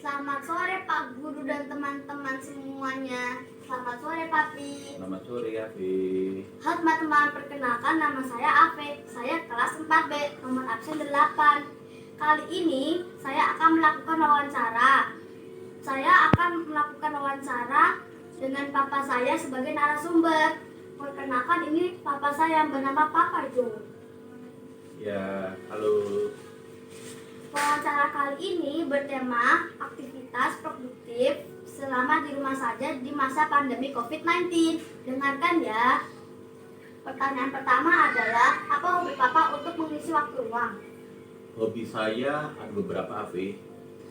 Selamat sore Pak Guru dan teman-teman semuanya. Selamat sore Papi. Selamat sore Afi. Halo teman-teman, perkenalkan nama saya Afe. Saya kelas 4B, nomor absen 8. Kali ini saya akan melakukan wawancara. Saya akan melakukan wawancara dengan papa saya sebagai narasumber. Perkenalkan, ini papa saya yang bernama Papa Jo. Ya, halo. Wawancara kali ini bertema aktivitas produktif selama di rumah saja di masa pandemi COVID-19. Dengarkan ya. Pertanyaan pertama adalah, apa hobi Papa untuk mengisi waktu luang? Hobi saya ada beberapa Afi,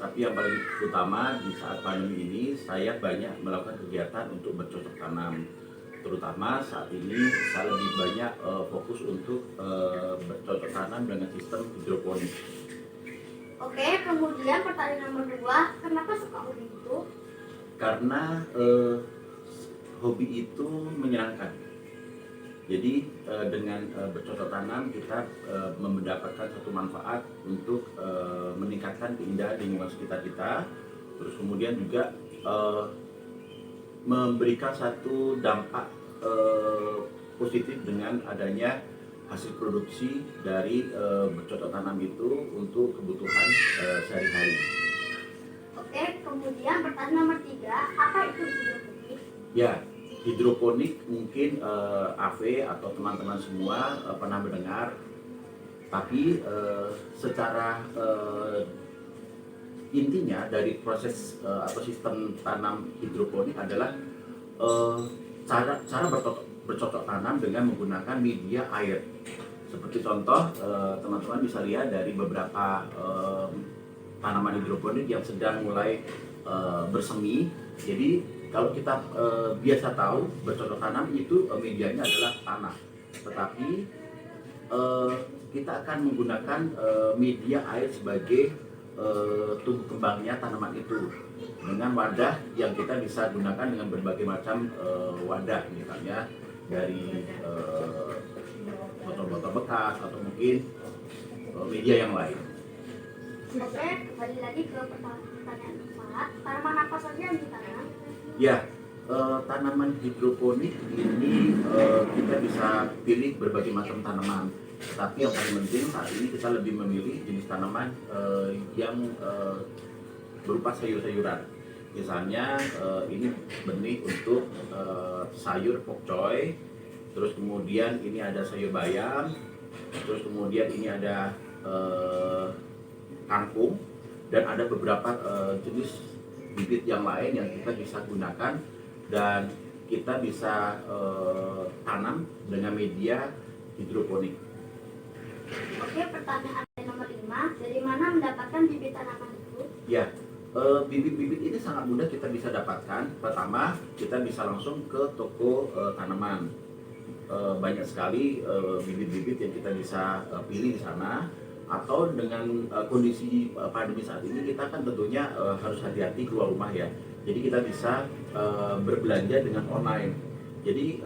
tapi yang paling utama di saat pandemi ini saya banyak melakukan kegiatan untuk bercocok tanam. Terutama saat ini saya lebih banyak fokus untuk bercocok tanam dengan sistem hidroponik. Oke, kemudian pertanyaan nomor 2, kenapa suka hobi itu? Karena hobi itu menyenangkan. Jadi dengan bercocok tanam kita mendapatkan satu manfaat untuk meningkatkan keindahan lingkungan sekitar kita. Terus kemudian juga memberikan satu dampak positif dengan adanya hasil produksi dari bercocok tanam itu untuk kebutuhan sehari-hari. Oke, kemudian pertanyaan nomor 3, apa itu hidroponik? Ya, hidroponik mungkin AV atau teman-teman semua pernah mendengar, tapi secara intinya dari proses atau sistem tanam hidroponik adalah cara bercocok tanam dengan menggunakan media air. Seperti contoh, teman-teman bisa lihat dari beberapa tanaman hidroponik yang sedang mulai bersemi. Jadi kalau kita biasa tahu bercocok tanam itu medianya adalah tanah, tetapi kita akan menggunakan media air sebagai tumbuh kembangnya tanaman itu dengan wadah yang kita bisa gunakan dengan berbagai macam wadah, misalnya dari botol-botol bekas atau mungkin media yang lain. Oke, kembali lagi ke pertanyaan 4, tanaman apa saja yang ditanam? Ya, tanaman hidroponik ini kita bisa pilih berbagai macam tanaman. Tapi yang paling penting saat ini kita lebih memilih jenis tanaman yang berupa sayur-sayuran. Misalnya ini benih untuk sayur pokcoy, terus kemudian ini ada sayur bayam, terus kemudian ini ada kangkung, dan ada beberapa jenis bibit yang lain yang kita bisa gunakan dan kita bisa tanam dengan media hidroponik. Oke, pertanyaan nomor 5, dari mana mendapatkan bibit tanaman itu? Ya, bibit-bibit ini sangat mudah kita bisa dapatkan. Pertama, kita bisa langsung ke toko tanaman. Banyak sekali bibit-bibit yang kita bisa pilih di sana. Atau dengan kondisi pandemi saat ini, kita kan tentunya harus hati-hati keluar rumah ya. Jadi kita bisa berbelanja dengan online. Jadi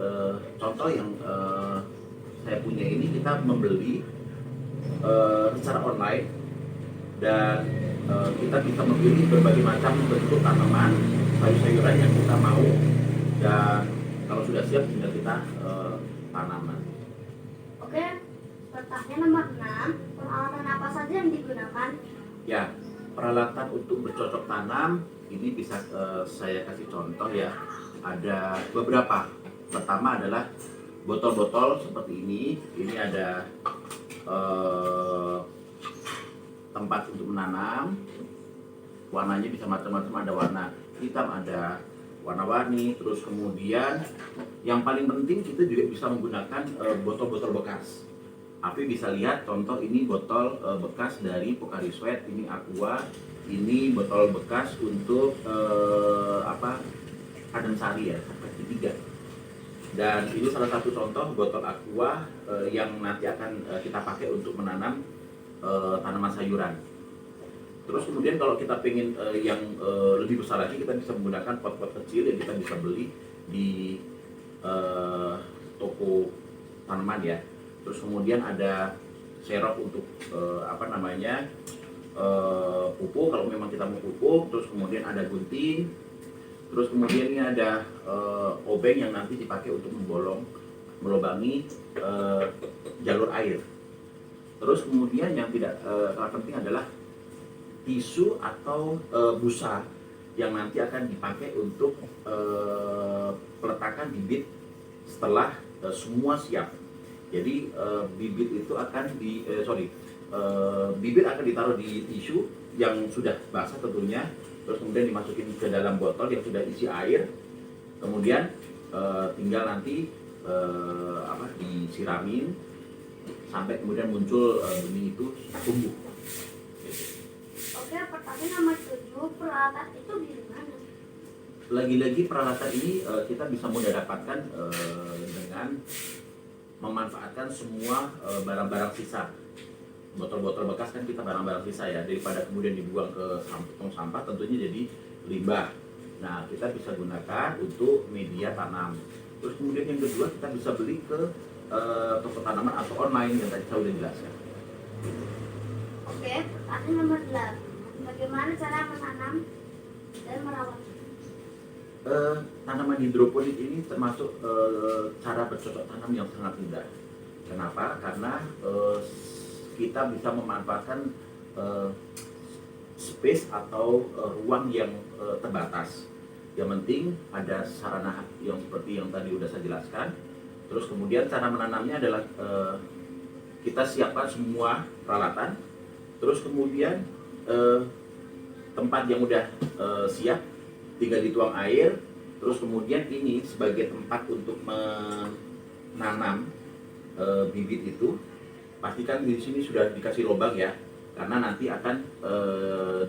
contoh yang saya punya ini, kita membeli secara online dan kita bisa memilih berbagai macam bentuk tanaman, sayur-sayuran yang kita mau, dan kalau sudah siap tinggal kita tanaman. Oke, pertanyaan nomor 6, peralatan apa saja yang digunakan? Ya, peralatan untuk bercocok tanam ini bisa saya kasih contoh ya. Ada beberapa. Pertama adalah botol-botol seperti ini. Ini ada tempat untuk menanam. Warnanya bisa macam-macam, ada warna hitam, ada warna-warni. Terus kemudian yang paling penting kita juga bisa menggunakan botol-botol bekas. Api bisa lihat contoh ini botol bekas dari Pocari Sweat, ini Aqua, ini botol bekas untuk Adem Sari ya, ketiga. Dan ini salah satu contoh botol Aqua yang nanti akan kita pakai untuk menanam tanaman sayuran. Terus kemudian kalau kita pengen yang lebih besar lagi, kita bisa menggunakan pot-pot kecil yang kita bisa beli di toko tanaman ya. Terus kemudian ada serok untuk pupuk kalau memang kita mau pupuk, terus kemudian ada gunting, terus kemudian ini ada obeng yang nanti dipakai untuk melubangi jalur air. Terus kemudian yang tidak kalah penting adalah tisu atau busa yang nanti akan dipakai untuk peletakan bibit setelah semua siap. Jadi bibit itu akan bibit akan ditaruh di tisu yang sudah basah tentunya, terus kemudian dimasukin ke dalam botol yang sudah isi air, kemudian tinggal nanti disiramin sampai kemudian muncul benih itu tumbuh. Oke, pertanyaan nomor 7, peralatan itu di mana? Lagi-lagi peralatan ini kita bisa mudah dapatkan dengan memanfaatkan semua barang-barang sisa. Botol-botol bekas kan kita barang-barang sisa ya, daripada kemudian dibuang ke tong sampah tentunya jadi limbah. Nah, kita bisa gunakan untuk media tanam. Terus kemudian yang kedua, kita bisa beli ke toko tanaman atau online yang tadi saya sudah jelaskan. Oke, pertanyaan nomor 8. Bagaimana cara menanam dan merawat? Tanaman hidroponik ini termasuk cara bercocok tanam yang sangat mudah. Kenapa? Karena kita bisa memanfaatkan space atau ruang yang terbatas. Yang penting ada sarana yang seperti yang tadi sudah saya jelaskan. Terus kemudian cara menanamnya adalah kita siapkan semua peralatan. Terus kemudian tempat yang udah siap tinggal dituang air, terus kemudian ini sebagai tempat untuk menanam bibit itu, pastikan di sini sudah dikasih lubang ya, karena nanti akan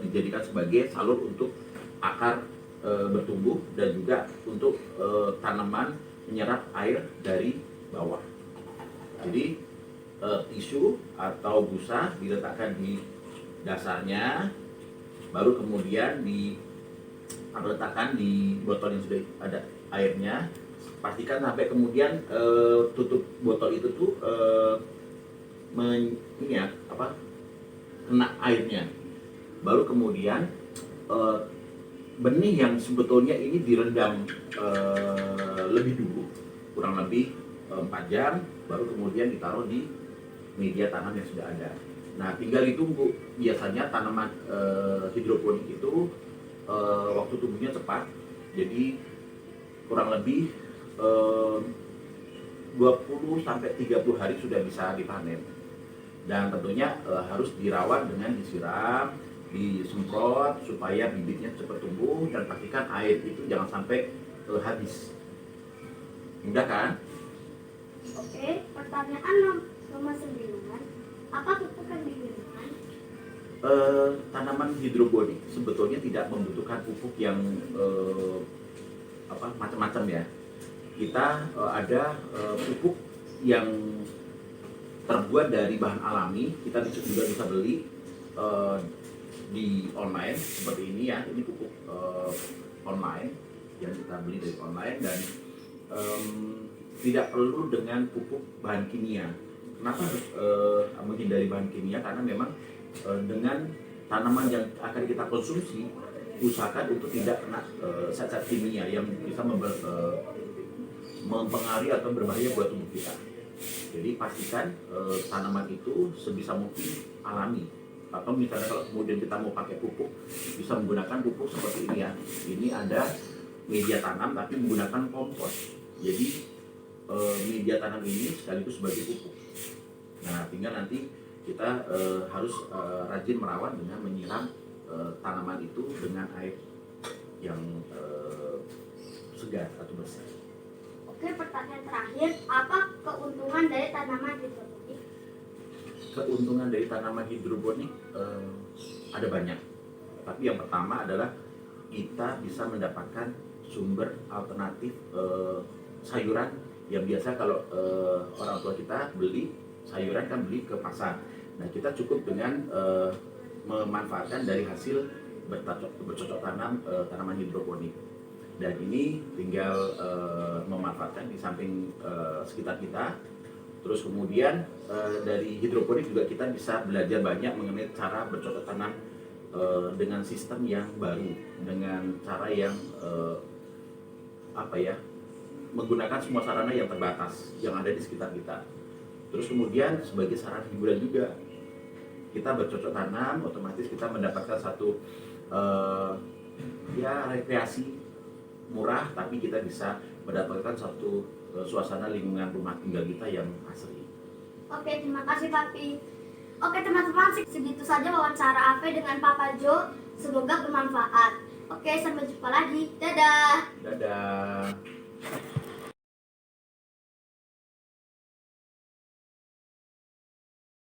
dijadikan sebagai salur untuk akar bertumbuh dan juga untuk tanaman menyerap air dari bawah. Jadi tisu atau busa diletakkan di dasarnya, baru kemudian diletakkan di botol yang sudah ada airnya. Pastikan sampai kemudian tutup botol itu tuh kena airnya. Baru kemudian benih yang sebetulnya ini direndam lebih dulu, kurang lebih 4 jam, baru kemudian ditaruh di media tanam yang sudah ada. Nah, tinggal ditunggu. Biasanya tanaman hidroponik itu waktu tumbuhnya cepat, jadi kurang lebih 20 sampai 30 hari sudah bisa dipanen. Dan tentunya harus dirawat dengan disiram, disemprot supaya bibitnya cepat tumbuh, dan pastikan air itu jangan sampai habis. Mudah kan? Oke, pertanyaan nomor 9. Apa pupuk yang digunakan? Tanaman hidroponik sebetulnya tidak membutuhkan pupuk yang macam-macam ya. Kita ada pupuk yang terbuat dari bahan alami. Kita juga bisa beli di online seperti ini ya. Ini pupuk online yang kita beli dari online, dan tidak perlu dengan pupuk bahan kimia. Kenapa harus menghindari bahan kimia? Karena memang dengan tanaman yang akan kita konsumsi, usahakan untuk tidak kena zat-zat kimia yang bisa mempengaruhi atau berbahaya buat tubuh kita. Jadi pastikan tanaman itu sebisa mungkin alami. Atau misalnya kalau kemudian kita mau pakai pupuk, bisa menggunakan pupuk seperti ini ya. Ini ada media tanam tapi menggunakan kompos. Jadi media tanam ini sekaligus sebagai pupuk. Nah, tinggal nanti kita harus rajin merawat dengan menyiram tanaman itu dengan air yang segar atau bersih. Oke, pertanyaan terakhir, apa keuntungan dari tanaman hidroponik? Keuntungan dari tanaman hidroponik ada banyak. Tapi yang pertama adalah kita bisa mendapatkan sumber alternatif sayuran yang biasa kalau orang tua kita beli sayuran kan beli ke pasar. Nah, kita cukup dengan memanfaatkan dari hasil bercocok tanam tanaman hidroponik. Dan ini tinggal memanfaatkan di samping sekitar kita, Terus kemudian dari hidroponik juga kita bisa belajar banyak mengenai cara bercocok tanam dengan sistem yang baru, dengan cara yang menggunakan semua sarana yang terbatas yang ada di sekitar kita. Terus kemudian sebagai sarana hiburan juga, kita bercocok tanam, otomatis kita mendapatkan satu rekreasi murah, tapi kita bisa mendapatkan satu suasana lingkungan rumah tinggal kita yang asri. Oke, terima kasih Papi. Oke teman-teman, segitu saja wawancara Ave dengan Papa Jo. Semoga bermanfaat. Oke, sampai jumpa lagi. Dadah. Dadah.